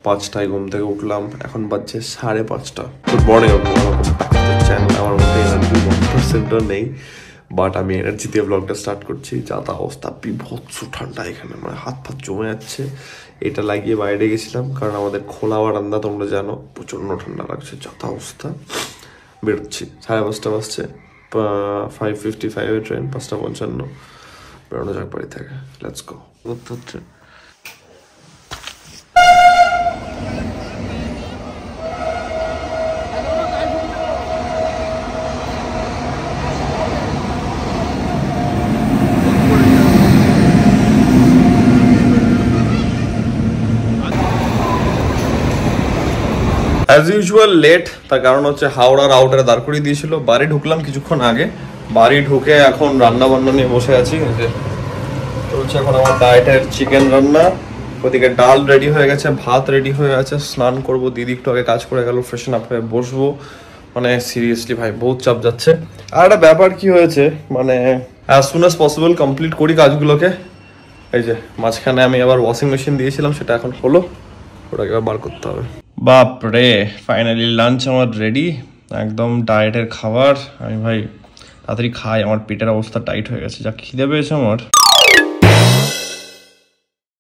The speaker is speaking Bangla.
5টায় ঘুম থেকে উঠলাম, এখন বাজছে 5:30। Good morning, channel. আমার মধ্যে এনার্জি 1% নেই, বাট আমি এনার্জি দিয়ে ব্লগটা স্টার্ট করছি। যা তা অবস্থা, বিভৎস ঠান্ডা এখানে, মানে হাত ফাত জমে যাচ্ছে। এটা লাগিয়ে বাইরে গেছিলাম, কারণ আমাদের খোলা বারান্দা, তোমরা জানো, প্রচণ্ড ঠান্ডা লাগছে। যা তা অবস্থা, বেরোচ্ছি। 5:30 বাজছে, 5:55 ট্রেন, 5:55 বেরোনো যাক বাড়ি থেকে। Let's go. As usual late, তার কারণ হচ্ছে হাওড়ার আউটারে দাঁড় করিয়ে দিয়েছিল। বাড়ি ঢুকলাম কিছুক্ষণ আগে, বাড়ি ঢুকে এখন রান্না বান্না নিয়ে বসে আছি। চলছে এখন আমার ডায়েটের চিকেন রান্না। ওদিকে ডাল রেডি হয়ে গেছে, ভাত রেডি হয়ে আছে, স্নান করব। দিদি একটু আগে কাজ করে গেল, ফ্রেশন আপ হয়ে বসবো। মানে সিরিয়াসলি ভাই বহুত চাপ যাচ্ছে। আর একটা ব্যাপার কি হয়েছে, মানে as soon as possible complete করি কাজগুলোকে। এই যে মাঝখানে আমি আবার ওয়াশিং মেশিন দিয়েছিলাম, সেটা এখন হলো, ওটাকে বার করতে হবে। বাপ রে, ফাইনালি লাঞ্চ আমার রেডি, একদম ডায়েটের খাবার। আমি ভাই তাড়াতাড়ি খাই, আমার পেটের অবস্থা টাইট হয়ে গেছে, যা খিদে পেয়েছে আমার।